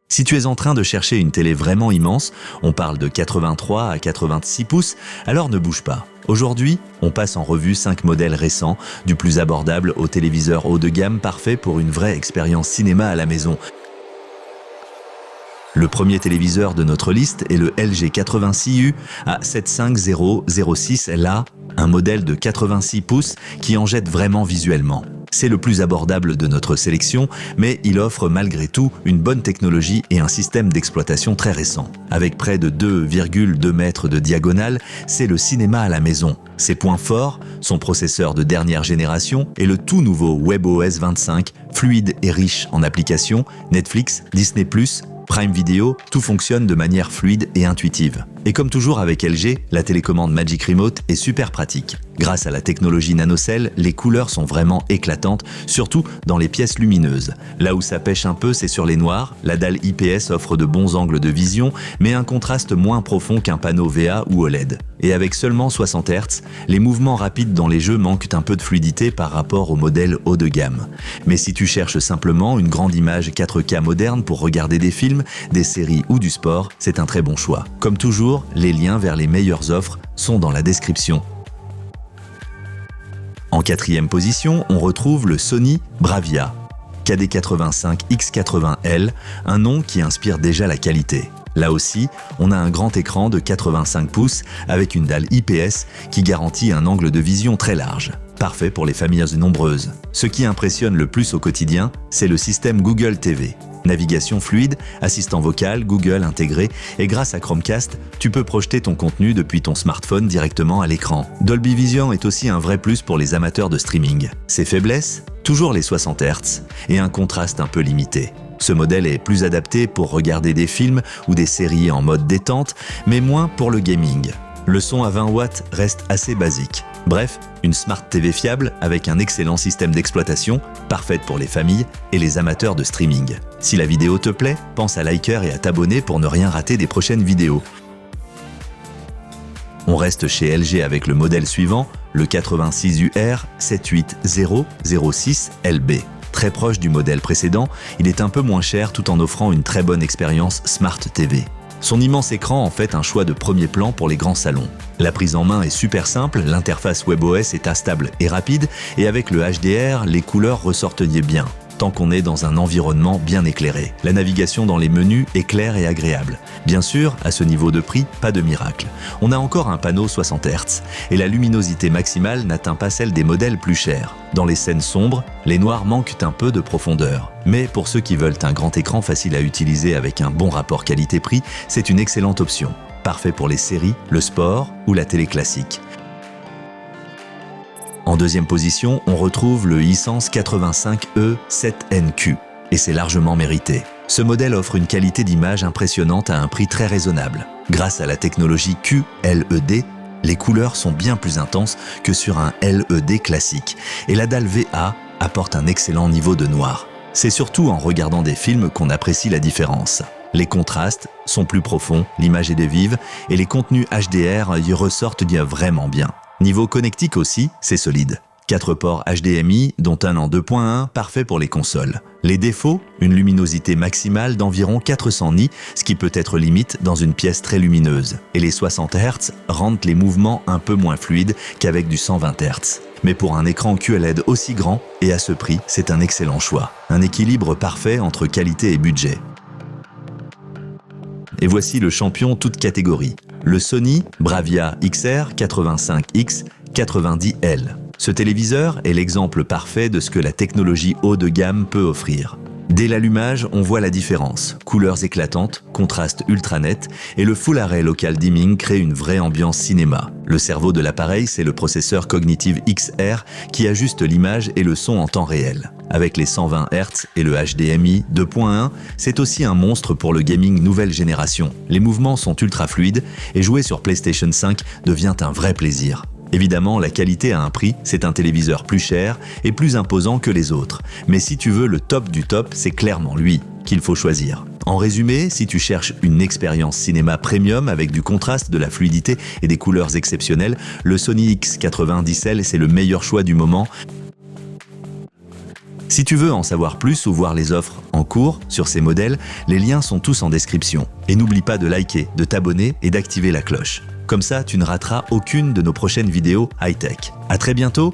Si tu es en train de chercher une télé vraiment immense, on parle de 83 à 86 pouces, alors ne bouge pas. Aujourd'hui, on passe en revue 5 modèles récents, du plus abordable au téléviseur haut de gamme parfait pour une vraie expérience cinéma à la maison. Le premier téléviseur de notre liste est le LG 86U A75006 LA, un modèle de 86 pouces qui en jette vraiment visuellement. C'est le plus abordable de notre sélection, mais il offre malgré tout une bonne technologie et un système d'exploitation très récent. Avec près de 2,2 mètres de diagonale, c'est le cinéma à la maison. Ses points forts, son processeur de dernière génération et le tout nouveau WebOS 25, fluide et riche en applications, Netflix, Disney+, Prime Video, tout fonctionne de manière fluide et intuitive. Et comme toujours avec LG, la télécommande Magic Remote est super pratique. Grâce à la technologie NanoCell, les couleurs sont vraiment éclatantes, surtout dans les pièces lumineuses. Là où ça pêche un peu, c'est sur les noirs. La dalle IPS offre de bons angles de vision, mais un contraste moins profond qu'un panneau VA ou OLED. Et avec seulement 60 Hz, les mouvements rapides dans les jeux manquent un peu de fluidité par rapport au modèle haut de gamme. Mais si tu cherches simplement une grande image 4K moderne pour regarder des films, des séries ou du sport, c'est un très bon choix. Comme toujours, les liens vers les meilleures offres sont dans la description. En quatrième position, on retrouve le Sony Bravia KD85X80L, un nom qui inspire déjà la qualité. Là aussi, on a un grand écran de 85 pouces avec une dalle IPS qui garantit un angle de vision très large. Parfait pour les familles nombreuses. Ce qui impressionne le plus au quotidien, c'est le système Google TV. Navigation fluide, assistant vocal, Google intégré et grâce à Chromecast, tu peux projeter ton contenu depuis ton smartphone directement à l'écran. Dolby Vision est aussi un vrai plus pour les amateurs de streaming. Ses faiblesses, toujours les 60 Hz et un contraste un peu limité. Ce modèle est plus adapté pour regarder des films ou des séries en mode détente, mais moins pour le gaming. Le son à 20 watts reste assez basique. Bref, une Smart TV fiable avec un excellent système d'exploitation, parfaite pour les familles et les amateurs de streaming. Si la vidéo te plaît, pense à liker et à t'abonner pour ne rien rater des prochaines vidéos. On reste chez LG avec le modèle suivant, le 86UR 78006 LB. Très proche du modèle précédent, il est un peu moins cher tout en offrant une très bonne expérience Smart TV. Son immense écran en fait un choix de premier plan pour les grands salons. La prise en main est super simple, l'interface WebOS est instable et rapide, et avec le HDR, les couleurs ressortent bien, tant qu'on est dans un environnement bien éclairé. La navigation dans les menus est claire et agréable. Bien sûr, à ce niveau de prix, pas de miracle. On a encore un panneau 60 Hz, et la luminosité maximale n'atteint pas celle des modèles plus chers. Dans les scènes sombres, les noirs manquent un peu de profondeur. Mais pour ceux qui veulent un grand écran facile à utiliser avec un bon rapport qualité-prix, c'est une excellente option. Parfait pour les séries, le sport ou la télé classique. En deuxième position, on retrouve le Hisense 85E7NQ, et c'est largement mérité. Ce modèle offre une qualité d'image impressionnante à un prix très raisonnable. Grâce à la technologie QLED, les couleurs sont bien plus intenses que sur un LED classique, et la dalle VA apporte un excellent niveau de noir. C'est surtout en regardant des films qu'on apprécie la différence. Les contrastes sont plus profonds, l'image est vive, et les contenus HDR y ressortent vraiment bien. Niveau connectique aussi, c'est solide. 4 ports HDMI, dont un en 2.1, parfait pour les consoles. Les défauts, une luminosité maximale d'environ 400 nits, ce qui peut être limite dans une pièce très lumineuse. Et les 60 Hz rendent les mouvements un peu moins fluides qu'avec du 120 Hz. Mais pour un écran QLED aussi grand et à ce prix, c'est un excellent choix. Un équilibre parfait entre qualité et budget. Et voici le champion toute catégorie, le Sony Bravia XR 85X 90L. Ce téléviseur est l'exemple parfait de ce que la technologie haut de gamme peut offrir. Dès l'allumage, on voit la différence. Couleurs éclatantes, contraste ultra net et le Full Array Local Dimming crée une vraie ambiance cinéma. Le cerveau de l'appareil, c'est le processeur Cognitive XR qui ajuste l'image et le son en temps réel. Avec les 120 Hz et le HDMI 2.1, c'est aussi un monstre pour le gaming nouvelle génération. Les mouvements sont ultra fluides et jouer sur PlayStation 5 devient un vrai plaisir. Évidemment, la qualité a un prix, c'est un téléviseur plus cher et plus imposant que les autres. Mais si tu veux le top du top, c'est clairement lui qu'il faut choisir. En résumé, si tu cherches une expérience cinéma premium avec du contraste, de la fluidité et des couleurs exceptionnelles, le Sony X90L c'est le meilleur choix du moment. Si tu veux en savoir plus ou voir les offres en cours sur ces modèles, les liens sont tous en description. Et n'oublie pas de liker, de t'abonner et d'activer la cloche. Comme ça, tu ne rateras aucune de nos prochaines vidéos high-tech. À très bientôt